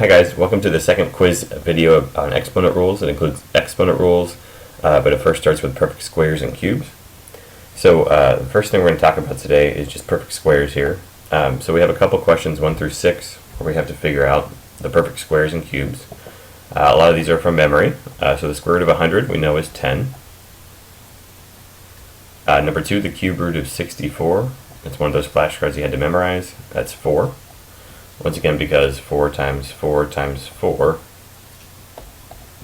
Hi guys, welcome to the second quiz video on exponent rules. It includes exponent rules, but it first starts with perfect squares and cubes. So the first thing we're going to talk about today is just perfect squares here. So we have a couple questions 1 through 6 where we have to figure out the perfect squares and cubes. A lot of these are from memory. So the square root of 100 we know is 10. Number 2, the cube root of 64. It's one of those flashcards you had to memorize. That's 4. Once again, because 4 times 4 times 4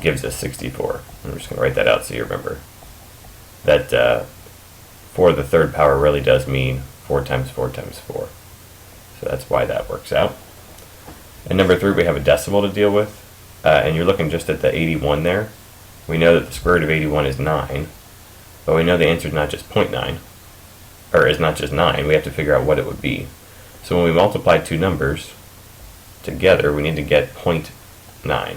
gives us 64. I'm just going to write that out so you remember. That 4 to the third power really does mean 4 times 4 times 4. So that's why that works out. And number 3, we have a decimal to deal with. And you're looking just at the 81 there. We know that the square root of 81 is 9. But we know the answer is not just 0.9. Or is not just 9. We have to figure out what it would be. So when we multiply two numbers together, we need to get 0.81.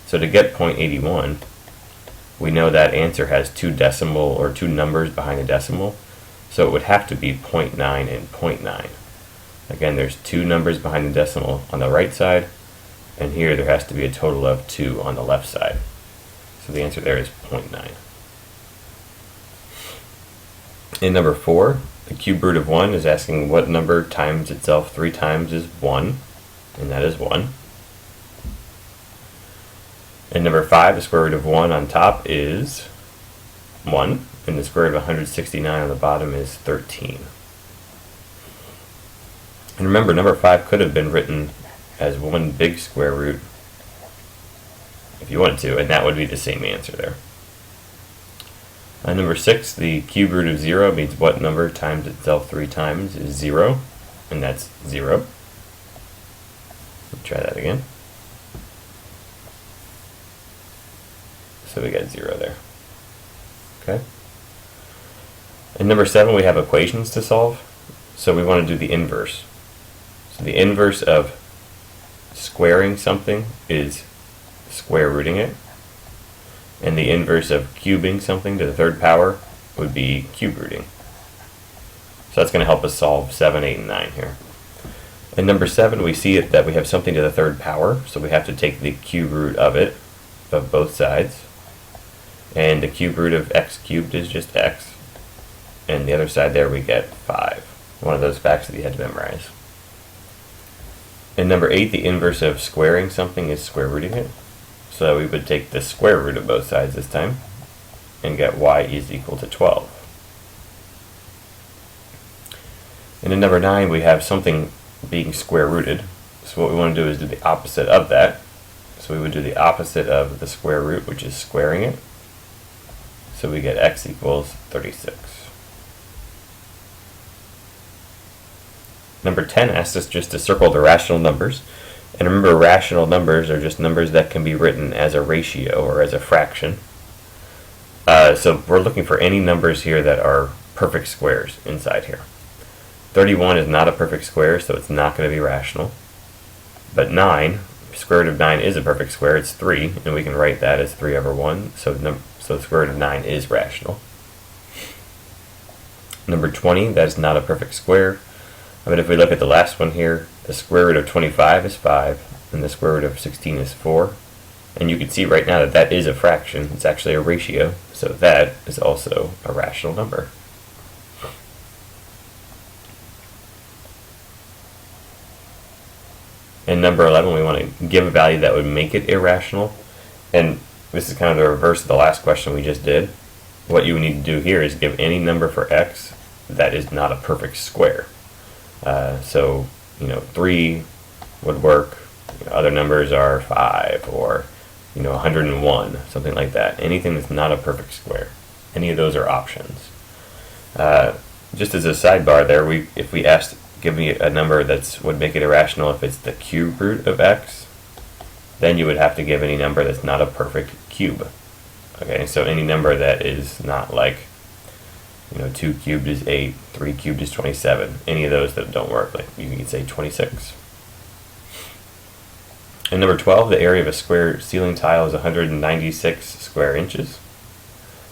So to get 0.81, we know that answer has two numbers behind the decimal. So it would have to be 0.9 and 0.9. Again, there's two numbers behind the decimal on the right side, and here there has to be a total of 2 on the left side. So the answer there is 0.9. In number 4, the cube root of 1 is asking what number times itself 3 times is 1, and that is 1. In number 5, the square root of 1 on top is 1, and the square root of 169 on the bottom is 13. And remember, number 5 could have been written as one big square root if you wanted to, and that would be the same answer there. Number 6, the cube root of 0 means what number times itself 3 times is 0, and that's 0. Let's try that again. So we got 0 there. Okay. And number 7, we have equations to solve. So we want to do the inverse. So the inverse of squaring something is square rooting it. And the inverse of cubing something to the third power would be cube rooting. So that's going to help us solve 7, 8, and 9 here. In number 7, we see that we have something to the third power, so we have to take the cube root of it, of both sides. And the cube root of x cubed is just x. And the other side there we get 5. One of those facts that you had to memorize. In number 8, the inverse of squaring something is square rooting it. So we would take the square root of both sides this time and get y is equal to 12. And in number 9, we have something being square rooted. So what we want to do is do the opposite of that. So we would do the opposite of the square root, which is squaring it. So we get x equals 36. Number 10 asks us just to circle the rational numbers. And remember, rational numbers are just numbers that can be written as a ratio or as a fraction. So we're looking for any numbers here that are perfect squares inside here. 31 is not a perfect square, so it's not going to be rational. But 9, square root of 9 is a perfect square. It's 3, and we can write that as 3 over 1. So the square root of 9 is rational. Number 20, that is not a perfect square. But if we look at the last one here, the square root of 25 is 5, and the square root of 16 is 4. And you can see right now that that is a fraction. It's actually a ratio, so that is also a rational number. And number 11, we want to give a value that would make it irrational. And this is kind of the reverse of the last question we just did. What you need to do here is give any number for x that is not a perfect square. So, 3 would work. Other numbers are 5 or, 101, something like that. Anything that's not a perfect square. Any of those are options. Just as a sidebar there, if we asked, give me a number that would make it irrational if it's the cube root of x, then you would have to give any number that's not a perfect cube. Okay, so any number that is not like 2 cubed is 8, 3 cubed is 27. Any of those that don't work, like you can say 26. And number 12, the area of a square ceiling tile is 196 square inches.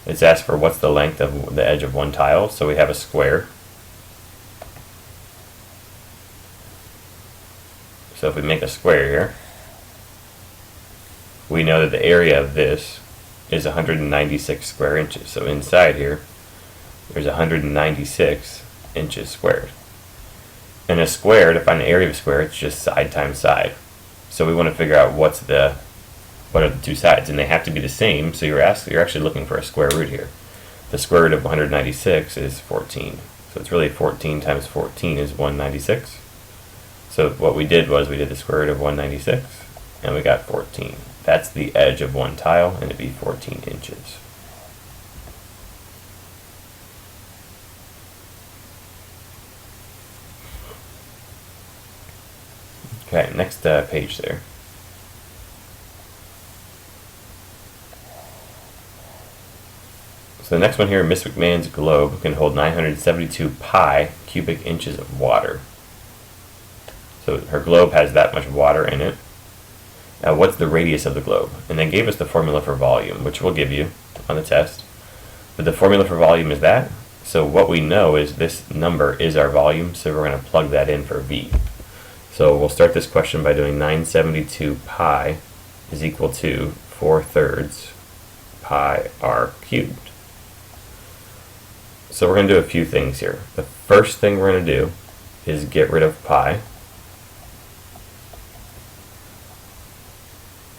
It's asked for what's the length of the edge of one tile. So we have a square. So if we make a square here, we know that the area of this is 196 square inches. So inside here, there's 196 inches squared. And a square, to find the area of a square, it's just side times side. So we want to figure out what are the two sides, and they have to be the same. So you're actually looking for a square root here. The square root of 196 is 14. So it's really 14 times 14 is 196. So what we did was we did the square root of 196, and we got 14. That's the edge of one tile, and it'd be 14 inches. Okay, next page there. So the next one here, Miss McMahon's globe can hold 972 pi cubic inches of water. So her globe has that much water in it. Now what's the radius of the globe? And they gave us the formula for volume, which we'll give you on the test. But the formula for volume is that. So what we know is this number is our volume, so we're going to plug that in for V. So we'll start this question by doing 972 pi is equal to 4/3 pi r cubed. So we're going to do a few things here. The first thing we're going to do is get rid of pi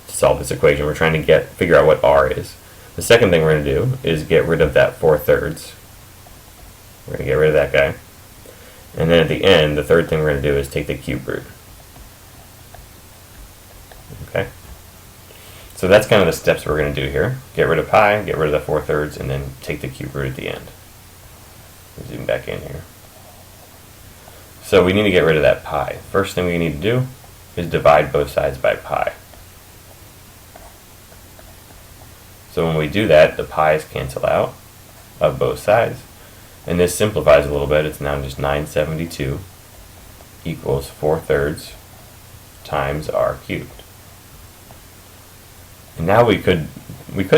to solve this equation. We're trying to figure out what r is. The second thing we're going to do is get rid of that 4/3. We're going to get rid of that guy. And then at the end, the third thing we're going to do is take the cube root. Okay? So that's kind of the steps we're going to do here. Get rid of pi, get rid of the 4/3, and then take the cube root at the end. Zoom back in here. So we need to get rid of that pi. First thing we need to do is divide both sides by pi. So when we do that, the pi's cancel out of both sides. And this simplifies a little bit. It's now just 972 equals 4/3 times r cubed. And now we could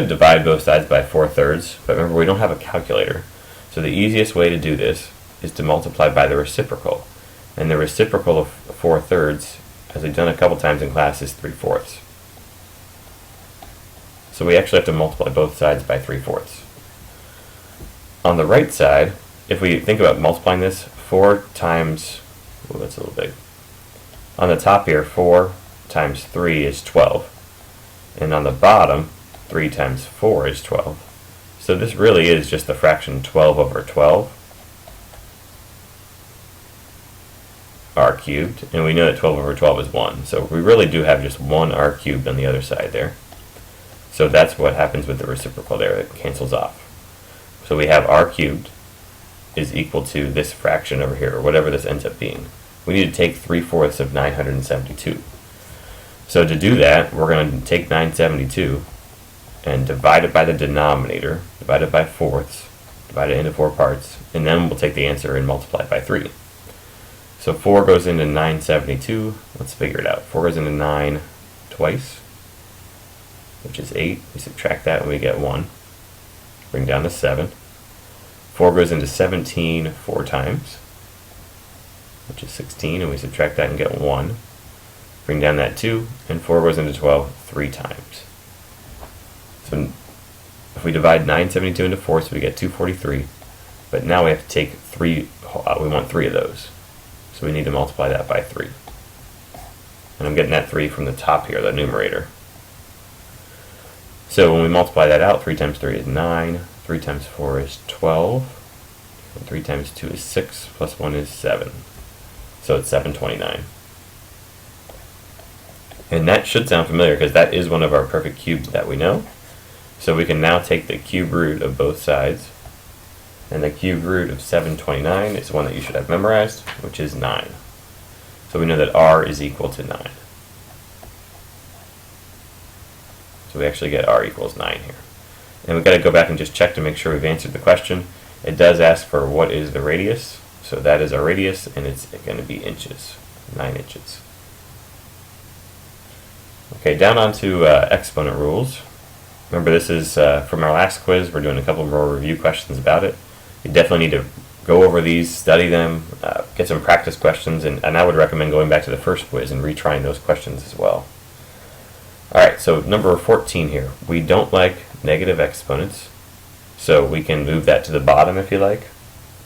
divide both sides by 4/3, but remember we don't have a calculator. So the easiest way to do this is to multiply by the reciprocal. And the reciprocal of 4/3, as we've done a couple times in class, is 3/4. So we actually have to multiply both sides by 3/4. On the right side, if we think about multiplying this, 4 times, oh, that's a little big. On the top here, 4 times 3 is 12. And on the bottom, 3 times 4 is 12. So this really is just the fraction 12 over 12 r cubed. And we know that 12 over 12 is 1. So we really do have just 1 r cubed on the other side there. So that's what happens with the reciprocal there. It cancels off. So we have r cubed is equal to this fraction over here, or whatever this ends up being. We need to take 3/4 of 972. So to do that, we're going to take 972 and divide it by the denominator, divide it by fourths, divide it into 4 parts, and then we'll take the answer and multiply it by 3. So 4 goes into 972. Let's figure it out. 4 goes into 9 twice, which is 8. We subtract that and we get 1. Bring down to 7. 4 goes into 17 4 times, which is 16, and we subtract that and get 1. Bring down that 2, and 4 goes into 12 3 times. So if we divide 972 into 4, so we get 243, but now we have to take 3, we want 3 of those. So we need to multiply that by 3. And I'm getting that 3 from the top here, the numerator. So when we multiply that out, 3 times 3 is 9, 3 times 4 is 12, and 3 times 2 is 6, plus 1 is 7. So it's 729. And that should sound familiar because that is one of our perfect cubes that we know. So we can now take the cube root of both sides, and the cube root of 729 is one that you should have memorized, which is 9. So we know that r is equal to 9. So we actually get r equals 9 here. And we've got to go back and just check to make sure we've answered the question. It does ask for what is the radius. So that is our radius, and it's going to be inches, 9 inches. Okay, down onto exponent rules. Remember, this is from our last quiz. We're doing a couple more review questions about it. You definitely need to go over these, study them, get some practice questions, and I would recommend going back to the first quiz and retrying those questions as well. Alright, so number 14 here. We don't like negative exponents, so we can move that to the bottom if you like.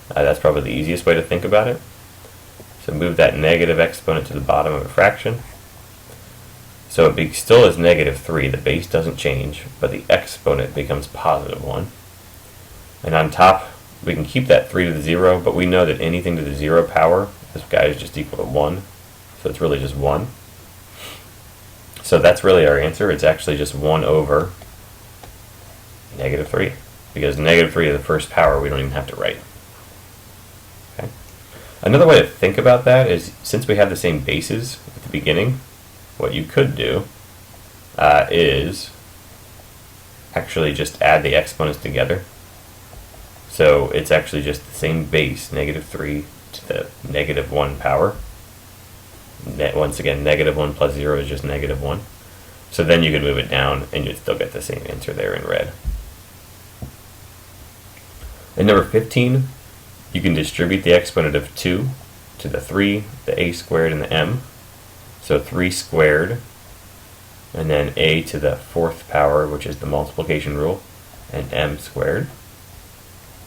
That's probably the easiest way to think about it. So move that negative exponent to the bottom of a fraction. So it still is negative 3, the base doesn't change, but the exponent becomes positive 1. And on top, we can keep that 3 to the 0, but we know that anything to the 0 power, this guy is just equal to 1, so it's really just 1. So that's really our answer. It's actually just 1 over negative 3, because negative 3 to the first power we don't even have to write. Okay. Another way to think about that is, since we have the same bases at the beginning, what you could do is actually just add the exponents together. So it's actually just the same base, negative 3 to the negative 1 power. Once again, negative 1 plus 0 is just negative 1. So then you can move it down and you'd still get the same answer there in red. And number 15, you can distribute the exponent of 2 to the 3, the a squared, and the m. So 3 squared, and then a to the 4th power, which is the multiplication rule, and m squared.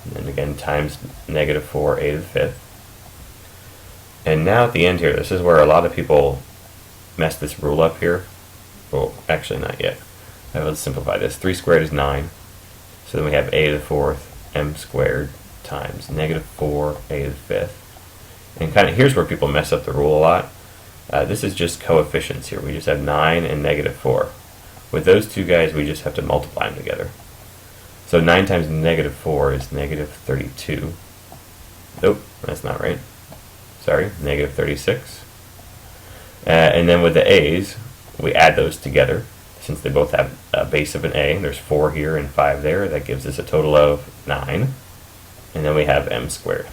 And then again times negative 4a to the 5th. And now at the end here, this is where a lot of people mess this rule up here. Well, actually not yet. Let's simplify this. 3 squared is 9. So then we have a to the 4th, m squared, times negative 4a to the 5th. And kind of here's where people mess up the rule a lot. This is just coefficients here. We just have 9 and negative 4. With those two guys, we just have to multiply them together. So 9 times negative 4 is negative 32. Nope, that's not right. Sorry, negative 36. And then with the a's, we add those together. Since they both have a base of an a, there's 4 here and 5 there. That gives us a total of 9. And then we have m squared.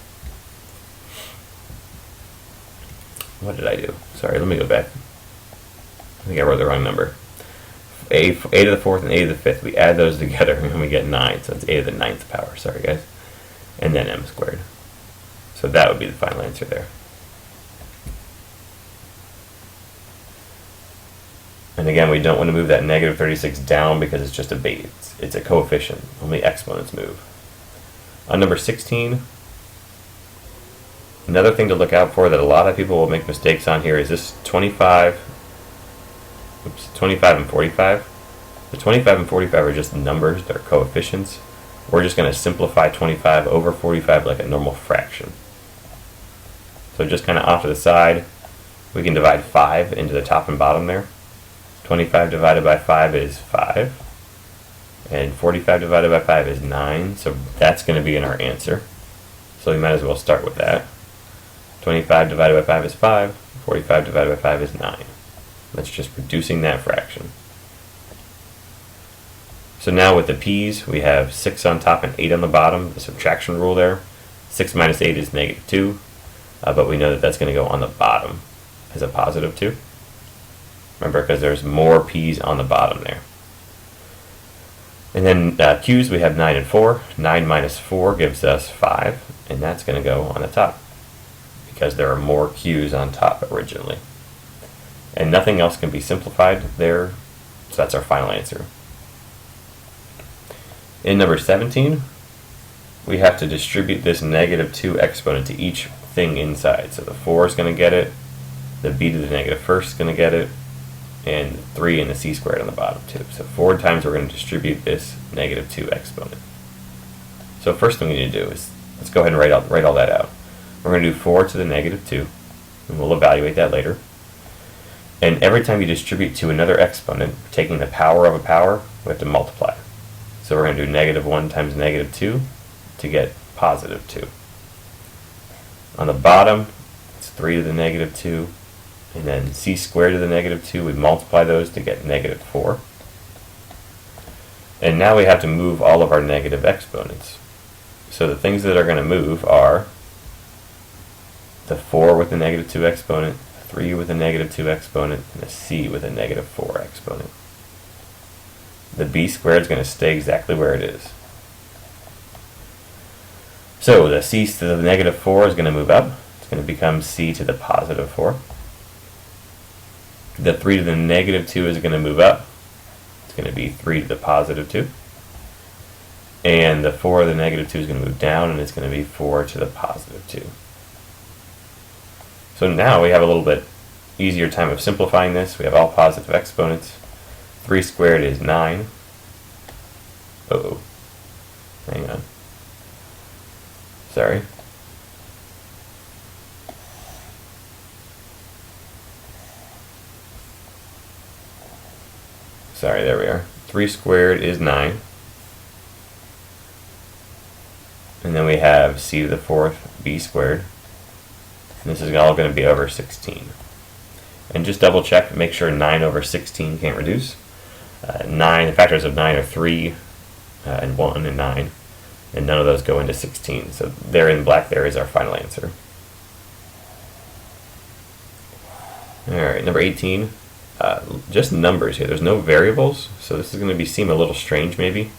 What did I do? Sorry, let me go back. I think I wrote the wrong number. A to the 4th and a to the 5th, we add those together and we get 9, so it's a to the 9th power, sorry guys. And then m squared. So that would be the final answer there. And again, we don't want to move that negative 36 down because it's just a base. It's a coefficient. Only exponents move. On number 16, another thing to look out for that a lot of people will make mistakes on here is this 25 and 45. The 25 and 45 are just numbers, they're coefficients. We're just going to simplify 25 over 45 like a normal fraction. So just kind of off to the side, we can divide 5 into the top and bottom there. 25 divided by 5 is 5. And 45 divided by 5 is 9, so that's going to be in our answer. So we might as well start with that. 25 divided by 5 is 5, 45 divided by 5 is 9. That's just reducing that fraction. So now with the p's, we have 6 on top and 8 on the bottom, the subtraction rule there. 6 minus 8 is negative 2, but we know that that's going to go on the bottom as a positive 2. Remember, because there's more p's on the bottom there. And then q's, we have 9 and 4. 9 minus 4 gives us 5, and that's going to go on the top because there are more q's on top originally. And nothing else can be simplified there, so that's our final answer. In number 17, we have to distribute this negative 2 exponent to each thing inside. So the 4 is going to get it, the b to the negative 1st is going to get it, and 3 and the c squared on the bottom too. So 4 times we're going to distribute this negative 2 exponent. So first thing we need to do is, let's go ahead and write all that out. We're going to do 4 to the negative 2, and we'll evaluate that later. And every time you distribute to another exponent, taking the power of a power, we have to multiply. So we're going to do negative 1 times negative 2 to get positive 2. On the bottom, it's 3 to the negative 2, and then c squared to the negative 2, we multiply those to get negative 4. And now we have to move all of our negative exponents. So the things that are going to move are the 4 with the negative 2 exponent, 3 with a negative 2 exponent, and a c with a negative 4 exponent. The b squared is going to stay exactly where it is. So the c to the negative 4 is going to move up. It's going to become c to the positive 4. The 3 to the negative 2 is going to move up. It's going to be 3 to the positive 2. And the 4 to the negative 2 is going to move down, and it's going to be 4 to the positive 2. So now we have a little bit easier time of simplifying this. We have all positive exponents. 3 squared is 9. Uh-oh. Hang on. Sorry. Sorry, there we are. 3 squared is 9. And then we have c to the 4th, b squared. And this is all going to be over 16. And just double check, make sure 9 over 16 can't reduce. 9, the factors of 9 are 3 and 1 and 9. And none of those go into 16. So there in black there is our final answer. Alright, number 18. Just numbers here. There's no variables, so this is going to seem a little strange maybe.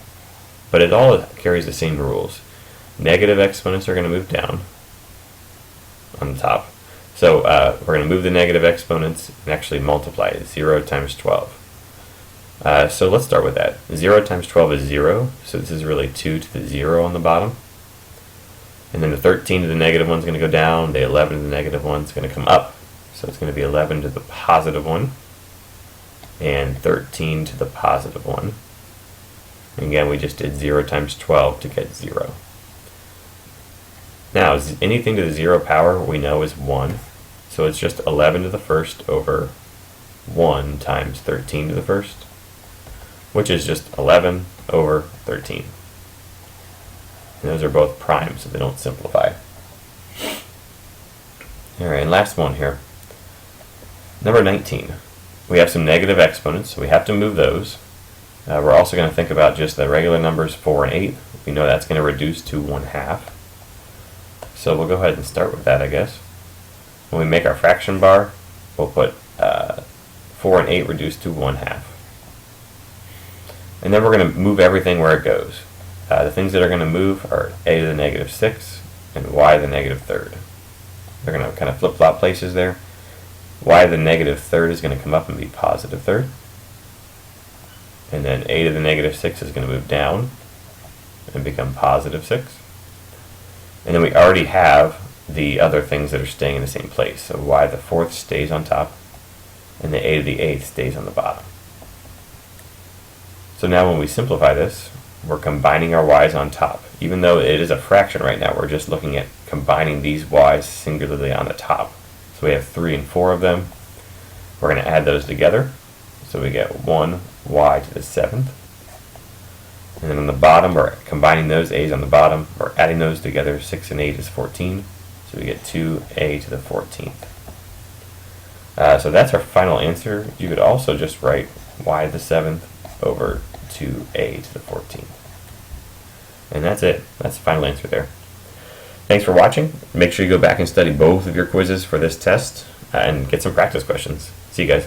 But it all carries the same rules. Negative exponents are going to move down on the top. So we're going to move the negative exponents and actually multiply it. 0 times 12. So let's start with that. 0 times 12 is 0, so this is really 2 to the 0 on the bottom. And then the 13 to the negative 1 is going to go down, the 11 to the negative 1 is going to come up. So it's going to be 11 to the positive 1, and 13 to the positive 1. And again, we just did 0 times 12 to get 0. Now, anything to the 0 power we know is 1, so it's just 11 to the first over 1 times 13 to the first, which is just 11 over 13. And those are both prime, so they don't simplify. Alright, and last one here. Number 19. We have some negative exponents, so we have to move those. We're also going to think about just the regular numbers 4 and 8. We know that's going to reduce to 1/2. So we'll go ahead and start with that, I guess. When we make our fraction bar, we'll put 4 and 8 reduced to 1/2. And then we're going to move everything where it goes. The things that are going to move are a to the negative 6 and y to the negative 3rd. They're going to kind of flip-flop places there. Y to the negative 3rd is going to come up and be positive 3rd. And then a to the negative 6 is going to move down and become positive 6. And then we already have the other things that are staying in the same place. So y to the 4th stays on top, and the a to the 8th stays on the bottom. So now when we simplify this, we're combining our y's on top. Even though it is a fraction right now, we're just looking at combining these y's singularly on the top. So we have 3 and 4 of them. We're going to add those together. So we get 1y to the 7th. And then on the bottom, we're combining those a's on the bottom. We're adding those together. 6 and 8 is 14. So we get 2a to the 14th. So that's our final answer. You could also just write y to the 7th over 2a to the 14th. And that's it. That's the final answer there. Thanks for watching. Make sure you go back and study both of your quizzes for this test and get some practice questions. See you guys.